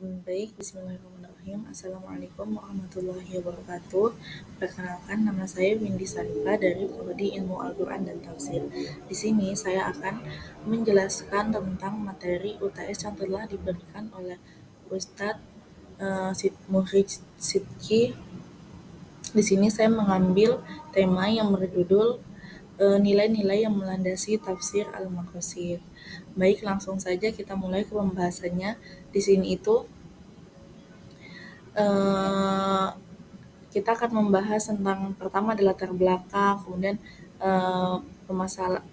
Baik, bismillahirrahmanirrahim. Assalamualaikum warahmatullahi wabarakatuh. Perkenalkan, nama saya Windy Sarita dari Prodi Ilmu Al-Quran dan Tafsir. Di sini saya akan menjelaskan tentang materi UTS yang telah diberikan oleh Ustadz Muhrid Sidki. Di sini saya mengambil tema yang berjudul nilai-nilai yang melandasi tafsir Al-Maqasid. Baik, langsung saja kita mulai ke pembahasannya. Di sini itu eh, kita akan membahas tentang pertama adalah latar belakang, kemudian eh,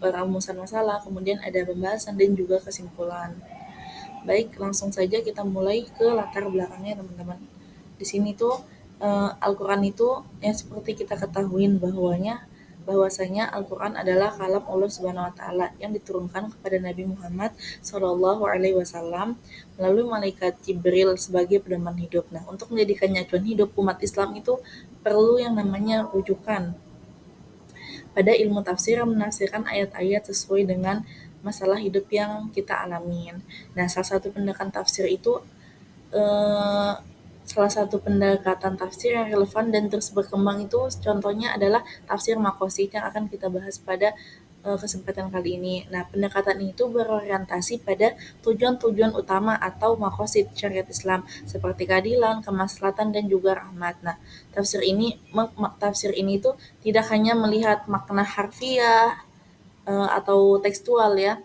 perumusan masalah, kemudian ada pembahasan dan juga kesimpulan. Baik, langsung saja kita mulai ke latar belakangnya teman-teman. Di sini tuh Al-Quran itu yang seperti kita ketahui bahwasanya Al-Quran adalah kalam Allah Subhanahu Wa Taala yang diturunkan kepada Nabi Muhammad Shallallahu Alaihi Wasallam melalui malaikat Jibril sebagai pedoman hidup. Nah, untuk menjadikannya acuan hidup umat Islam itu perlu yang namanya rujukan pada ilmu tafsir yang menafsirkan ayat-ayat sesuai dengan masalah hidup yang kita alamin. Nah, eh, salah satu pendekatan tafsir yang relevan dan terus berkembang itu contohnya adalah tafsir makosid yang akan kita bahas pada kesempatan kali ini. Nah, pendekatan itu berorientasi pada tujuan-tujuan utama atau makosid syariat Islam seperti keadilan, kemaslahatan dan juga rahmat. Nah, tafsir ini tuh tidak hanya melihat makna harfiah atau tekstual ya,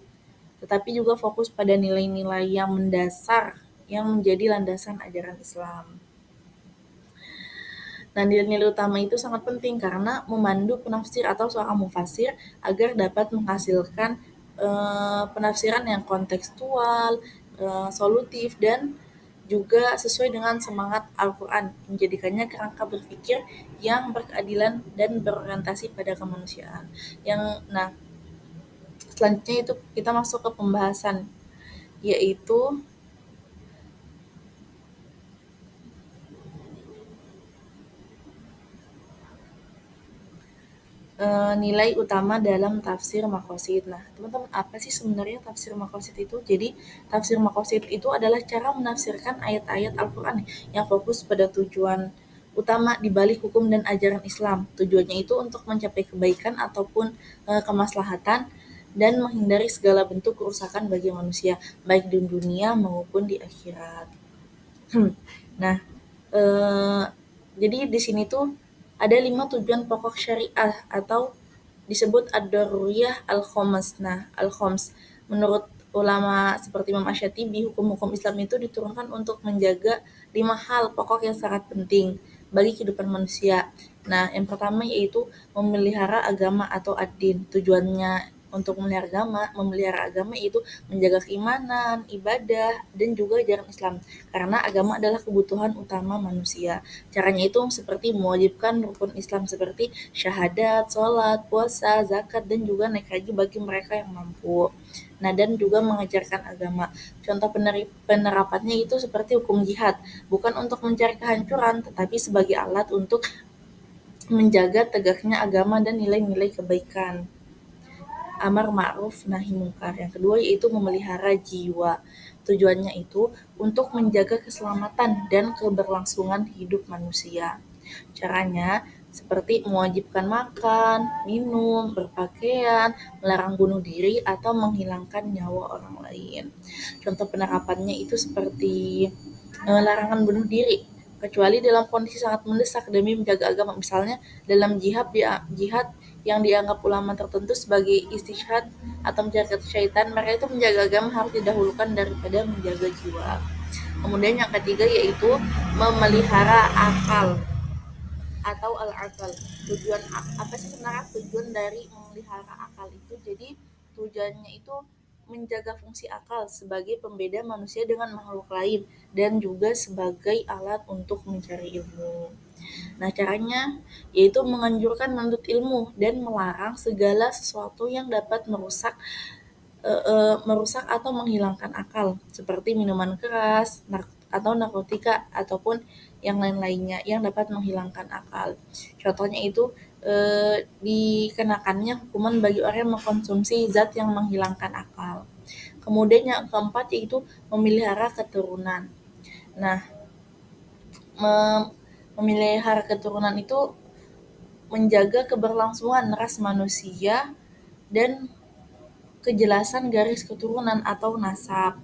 tetapi juga fokus pada nilai-nilai yang mendasar yang menjadi landasan ajaran Islam. Nah, nilai-nilai utama itu sangat penting karena memandu penafsir atau seorang mufasir agar dapat menghasilkan penafsiran yang kontekstual, solutif, dan juga sesuai dengan semangat Al-Quran, menjadikannya kerangka berpikir yang berkeadilan dan berorientasi pada kemanusiaan. Nah, selanjutnya itu kita masuk ke pembahasan, yaitu nilai utama dalam tafsir makosid. Nah, teman-teman, apa sih sebenarnya tafsir makosid itu? Jadi, tafsir makosid itu adalah cara menafsirkan ayat-ayat Al-Quran yang fokus pada tujuan utama di balik hukum dan ajaran Islam. Tujuannya itu untuk mencapai kebaikan ataupun kemaslahatan dan menghindari segala bentuk kerusakan bagi manusia, baik di dunia maupun di akhirat. Nah, eh, jadi di sini tuh ada 5 tujuan pokok syariah atau disebut ad-daruriyah al-khoms. Nah, al-khoms menurut ulama seperti Imam Asy-Syatibi, hukum-hukum Islam itu diturunkan untuk menjaga 5 hal pokok yang sangat penting bagi kehidupan manusia. Nah, yang pertama yaitu memelihara agama atau ad-din. Tujuannya untuk memelihara agama itu menjaga keimanan, ibadah, dan juga ajaran Islam. Karena agama adalah kebutuhan utama manusia. Caranya itu seperti mewajibkan rukun Islam seperti syahadat, sholat, puasa, zakat, dan juga naik haji bagi mereka yang mampu. Nah, dan juga mengajarkan agama. Contoh penerapannya itu seperti hukum jihad, bukan untuk mencari kehancuran, tetapi sebagai alat untuk menjaga tegaknya agama dan nilai-nilai kebaikan. Amar ma'ruf nahi mungkar. Yang kedua yaitu memelihara jiwa. Tujuannya itu untuk menjaga keselamatan dan keberlangsungan hidup manusia. Caranya seperti mewajibkan makan, minum, berpakaian, melarang bunuh diri atau menghilangkan nyawa orang lain. Contoh penerapannya itu seperti larangan bunuh diri kecuali dalam kondisi sangat mendesak demi menjaga agama. Misalnya dalam jihad yang dianggap ulama tertentu sebagai istishhad atau mencari syaitan, mereka itu menjaga agama harus didahulukan daripada menjaga jiwa. Kemudian yang ketiga yaitu memelihara akal atau al-akal. Apa sih sebenarnya tujuan dari memelihara akal itu? Jadi tujuannya itu menjaga fungsi akal sebagai pembeda manusia dengan makhluk lain dan juga sebagai alat untuk mencari ilmu. Nah, caranya yaitu menganjurkan menuntut ilmu dan melarang segala sesuatu yang dapat merusak atau menghilangkan akal seperti minuman keras atau narkotika ataupun yang lain-lainnya yang dapat menghilangkan akal. Contohnya itu dikenakannya hukuman bagi orang yang mengkonsumsi zat yang menghilangkan akal. Kemudian yang keempat yaitu memelihara keturunan. Nah, memelihara keturunan itu menjaga keberlangsungan ras manusia dan kejelasan garis keturunan atau nasab.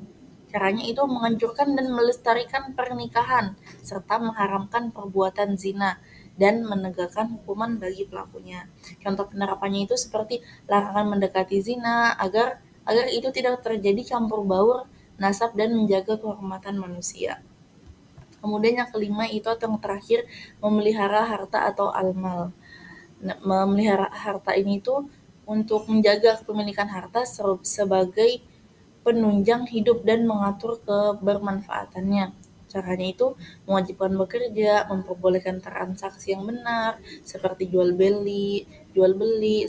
Caranya itu menghancurkan dan melestarikan pernikahan, serta mengharamkan perbuatan zina, dan menegakkan hukuman bagi pelakunya. Contoh penerapannya itu seperti larangan mendekati zina agar agar itu tidak terjadi campur baur nasab dan menjaga kehormatan manusia. Kemudian yang kelima itu atau yang terakhir memelihara harta atau almal. Nah, memelihara harta ini tuh untuk menjaga kepemilikan harta sebagai penunjang hidup dan mengatur kebermanfaatannya. Caranya itu mewajibkan bekerja, memperbolehkan transaksi yang benar, seperti jual beli,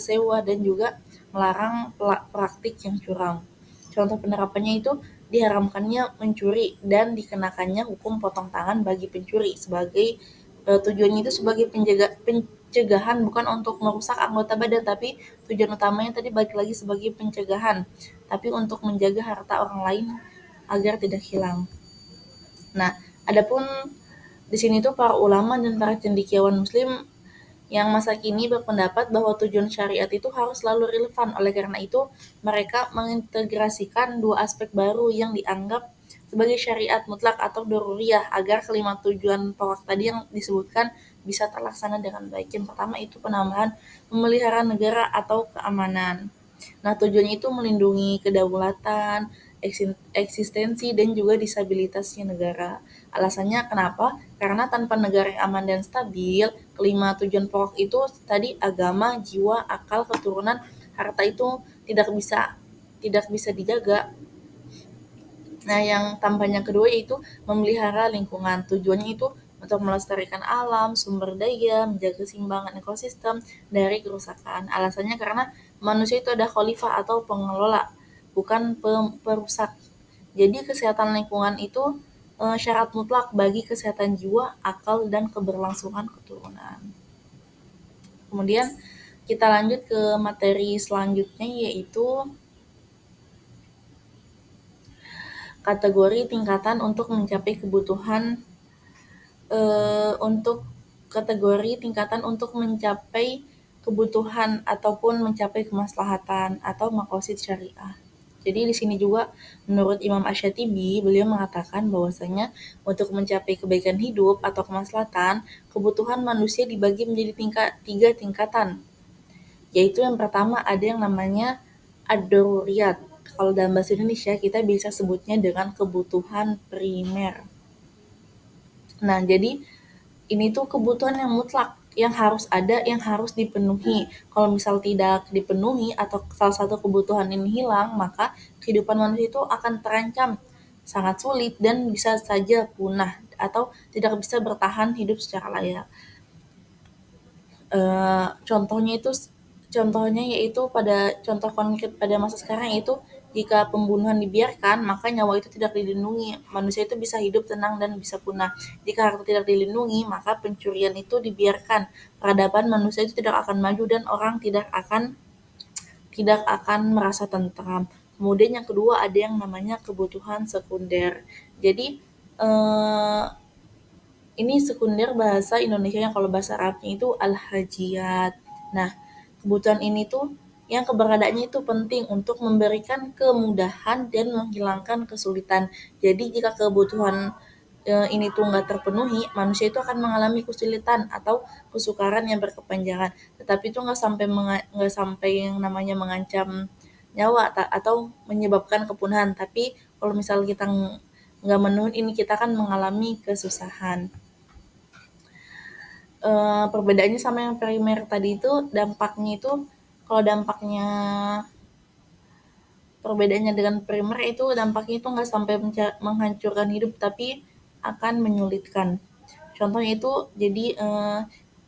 sewa, dan juga melarang praktik yang curang. Contoh penerapannya itu diharamkannya mencuri dan dikenakannya hukum potong tangan bagi pencuri sebagai tujuannya itu sebagai pencegahan bukan untuk merusak anggota badan, tapi tujuan utamanya tadi balik lagi sebagai pencegahan, tapi untuk menjaga harta orang lain agar tidak hilang. Nah, adapun di sini tuh para ulama dan para cendekiawan muslim yang masa kini berpendapat bahwa tujuan syariat itu harus selalu relevan. Oleh karena itu, mereka mengintegrasikan dua aspek baru yang dianggap sebagai syariat mutlak atau daruriyah agar kelima tujuan pokok tadi yang disebutkan bisa terlaksana dengan baik. Yang pertama itu penambahan memelihara negara atau keamanan. Nah, tujuannya itu melindungi kedaulatan, eksistensi, dan juga disabilitasnya negara. Alasannya kenapa? Karena tanpa negara yang aman dan stabil, kelima tujuan pokok itu tadi agama, jiwa, akal, keturunan, harta itu tidak bisa dijaga. Nah, yang tambahan yang kedua yaitu memelihara lingkungan. Tujuannya itu untuk melestarikan alam, sumber daya, menjaga keseimbangan ekosistem dari kerusakan. Alasannya karena manusia itu ada khalifah atau pengelola, bukan perusak. Jadi kesehatan lingkungan itu syarat mutlak bagi kesehatan jiwa, akal, dan keberlangsungan keturunan. Kemudian kita lanjut ke materi selanjutnya yaitu kategori tingkatan untuk mencapai kebutuhan untuk kategori tingkatan untuk mencapai kebutuhan ataupun mencapai kemaslahatan atau maqasid syariah. Jadi di sini juga menurut Imam Asy-Syatibi beliau mengatakan bahwasanya untuk mencapai kebaikan hidup atau kemaslahatan, kebutuhan manusia dibagi menjadi tiga tingkatan. Yaitu yang pertama ada yang namanya ad-daruriyat. Kalau dalam bahasa Indonesia kita bisa sebutnya dengan kebutuhan primer. Nah, jadi ini tuh kebutuhan yang mutlak, yang harus ada, yang harus dipenuhi. Kalau misal tidak dipenuhi atau salah satu kebutuhan ini hilang, maka kehidupan manusia itu akan terancam sangat sulit dan bisa saja punah atau tidak bisa bertahan hidup secara layak. Contohnya itu contohnya yaitu pada contoh konkret pada masa sekarang yaitu jika pembunuhan dibiarkan, maka nyawa itu tidak dilindungi. Manusia itu bisa hidup tenang dan bisa punah. Jika harta tidak dilindungi, maka pencurian itu dibiarkan. Peradaban manusia itu tidak akan maju dan orang tidak akan merasa tentram. Kemudian yang kedua ada yang namanya kebutuhan sekunder. Jadi eh, ini sekunder bahasa Indonesia yang kalau bahasa Arabnya itu al-hajiyat. Nah, kebutuhan ini tuh yang keberadaannya itu penting untuk memberikan kemudahan dan menghilangkan kesulitan. Jadi jika kebutuhan ini tuh nggak terpenuhi, manusia itu akan mengalami kesulitan atau kesukaran yang berkepanjangan. Tetapi itu nggak sampai yang namanya mengancam nyawa atau menyebabkan kepunahan. Tapi kalau misal kita nggak menuhin ini, kita akan mengalami kesusahan. Perbedaannya sama yang primer tadi itu dampaknya itu kalau dampaknya perbedaannya dengan primer itu dampaknya itu nggak sampai menghancurkan hidup tapi akan menyulitkan. Contohnya itu jadi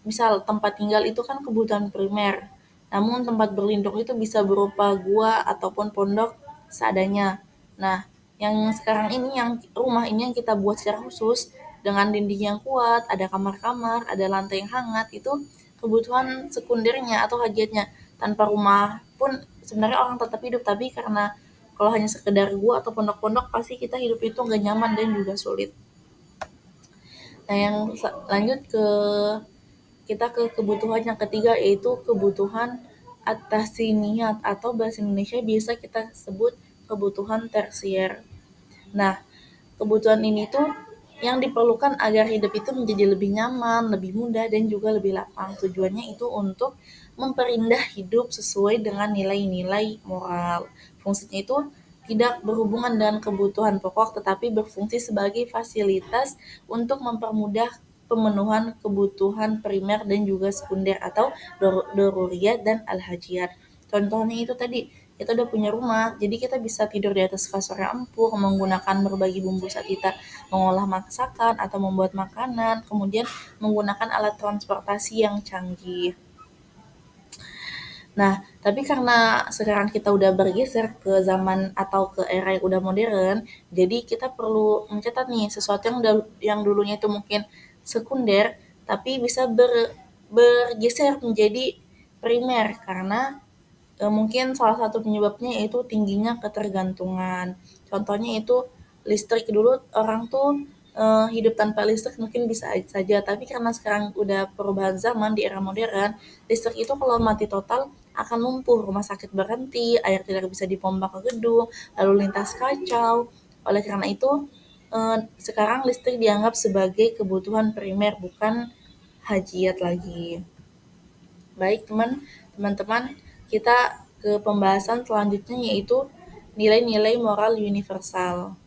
misal tempat tinggal itu kan kebutuhan primer. Namun tempat berlindung itu bisa berupa gua ataupun pondok seadanya. Nah, yang sekarang ini yang rumah ini yang kita buat secara khusus dengan dinding yang kuat, ada kamar-kamar, ada lantai yang hangat, itu kebutuhan sekundernya atau hajatnya. Tanpa rumah pun sebenarnya orang tetap hidup, tapi karena kalau hanya sekedar gua atau pondok-pondok pasti kita hidup itu nggak nyaman dan juga sulit. Nah, yang lanjut ke kita ke kebutuhan yang ketiga, yaitu kebutuhan atasiniat atau bahasa Indonesia biasa kita sebut kebutuhan tersier. Nah, kebutuhan ini tuh yang diperlukan agar hidup itu menjadi lebih nyaman, lebih mudah, dan juga lebih lapang. Tujuannya itu untuk memperindah hidup sesuai dengan nilai-nilai moral. Fungsinya itu tidak berhubungan dengan kebutuhan pokok, tetapi berfungsi sebagai fasilitas untuk mempermudah pemenuhan kebutuhan primer dan juga sekunder atau doruriyat dan al-hajiyat. Contohnya itu tadi, kita udah punya rumah, jadi kita bisa tidur di atas kasur yang empuk, menggunakan berbagai bumbu saat kita mengolah masakan atau membuat makanan, kemudian menggunakan alat transportasi yang canggih. Nah, tapi karena sekarang kita udah bergeser ke zaman atau ke era yang udah modern, jadi kita perlu mencatat nih sesuatu yang dulunya itu mungkin sekunder, tapi bisa bergeser menjadi primer karena mungkin salah satu penyebabnya yaitu tingginya ketergantungan. Contohnya itu listrik. Dulu orang tuh hidup tanpa listrik mungkin bisa saja, tapi karena sekarang udah perubahan zaman di era modern, listrik itu kalau mati total akan lumpuh, rumah sakit berhenti, air tidak bisa dipompa ke gedung, lalu lintas kacau. Oleh karena itu, sekarang listrik dianggap sebagai kebutuhan primer, bukan hajiat lagi. Baik teman-teman, kita ke pembahasan selanjutnya, yaitu nilai-nilai moral universal.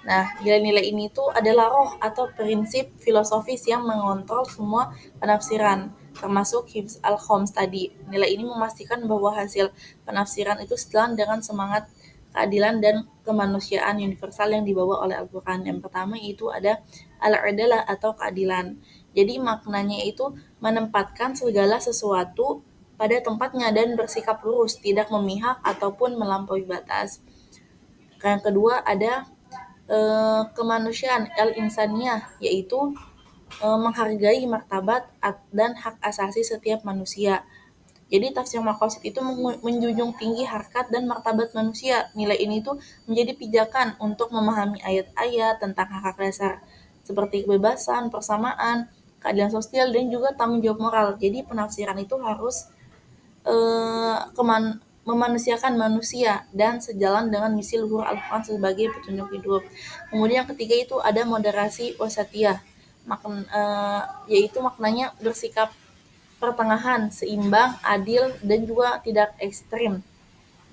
Nah, nilai-nilai ini tuh adalah roh atau prinsip filosofis yang mengontrol semua penafsiran, termasuk Hifz al-Khoms tadi. Nilai ini memastikan bahwa hasil penafsiran itu sejalan dengan semangat keadilan dan kemanusiaan universal yang dibawa oleh Al-Quran. Yang pertama itu ada al-adalah atau keadilan. Jadi maknanya itu menempatkan segala sesuatu pada tempatnya dan bersikap lurus, tidak memihak ataupun melampaui batas. Yang kedua ada kemanusiaan al-insaniyah, yaitu menghargai martabat dan hak asasi setiap manusia. Jadi tafsir maqasid itu menjunjung tinggi harkat dan martabat manusia. Nilai ini tuh menjadi pijakan untuk memahami ayat-ayat tentang hak-hak dasar seperti kebebasan, persamaan, keadilan sosial, dan juga tanggung jawab moral. Jadi penafsiran itu harus memanusiakan manusia dan sejalan dengan misi luhur Al-Quran sebagai petunjuk hidup. Kemudian yang ketiga itu ada moderasi wasatiyah, yaitu maknanya bersikap pertengahan, seimbang, adil, dan juga tidak ekstrim.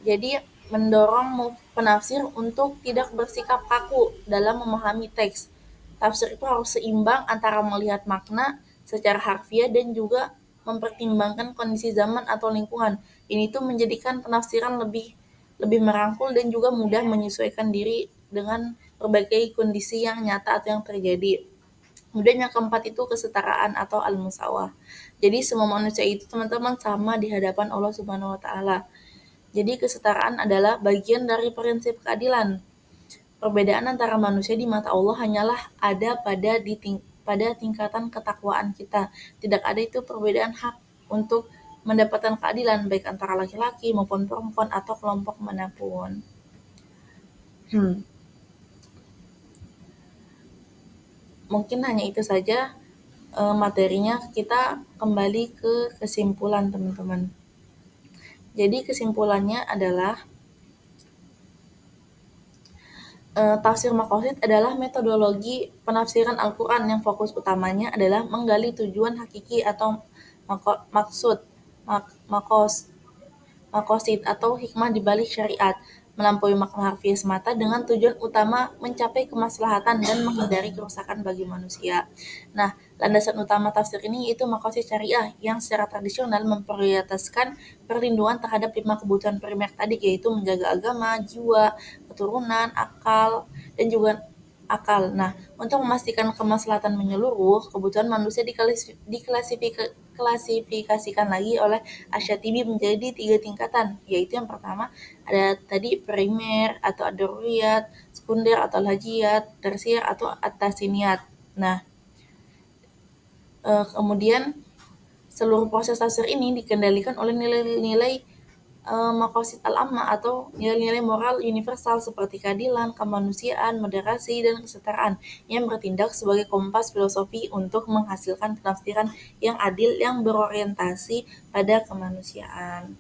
Jadi mendorong penafsir untuk tidak bersikap kaku dalam memahami teks. Tafsir itu harus seimbang antara melihat makna secara harfiah dan juga mempertimbangkan kondisi zaman atau lingkungan. Ini tuh menjadikan penafsiran lebih lebih merangkul dan juga mudah menyesuaikan diri dengan berbagai kondisi yang nyata atau yang terjadi. Kemudian yang keempat itu kesetaraan atau al-musawah. Jadi semua manusia itu teman-teman sama di hadapan Allah Subhanahu wa taala. Jadi kesetaraan adalah bagian dari prinsip keadilan. Perbedaan antara manusia di mata Allah hanyalah ada pada tingkatan ketakwaan kita. Tidak ada itu perbedaan hak untuk mendapatkan keadilan baik antara laki-laki maupun perempuan atau kelompok manapun. Mungkin hanya itu saja materinya. Kita kembali ke kesimpulan teman-teman. Jadi kesimpulannya adalah tafsir maqasid adalah metodologi penafsiran Al-Quran yang fokus utamanya adalah menggali tujuan hakiki atau maksud, makosid atau hikmah di balik syariat, melampaui makna harfiah semata dengan tujuan utama mencapai kemaslahatan dan menghindari kerusakan bagi manusia. Nah, landasan utama tafsir ini yaitu makosid syariah yang secara tradisional memprioritaskan perlindungan terhadap 5 kebutuhan primer tadi, yaitu menjaga agama, jiwa, keturunan, akal, dan juga akal. Nah, untuk memastikan kemaslahatan menyeluruh, kebutuhan manusia diklasifikasikan lagi oleh Asy-Syatibi menjadi 3 tingkatan, yaitu yang pertama ada tadi primer atau ad-daruriyat, sekunder atau al-hajiyat, tersier atau at-tasniyat. Nah, kemudian seluruh proses tafsir ini dikendalikan oleh nilai-nilai Maqasid al-amma atau nilai-nilai moral universal seperti keadilan, kemanusiaan, moderasi, dan kesetaraan yang bertindak sebagai kompas filosofi untuk menghasilkan penafsiran yang adil yang berorientasi pada kemanusiaan.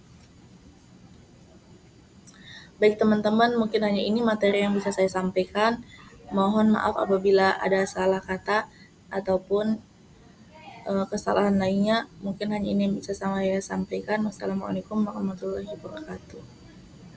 Baik teman-teman, mungkin hanya ini materi yang bisa saya sampaikan. Mohon maaf apabila ada salah kata ataupun kesalahan lainnya. Mungkin hanya ini yang bisa saya sampaikan. Wassalamualaikum warahmatullahi wabarakatuh.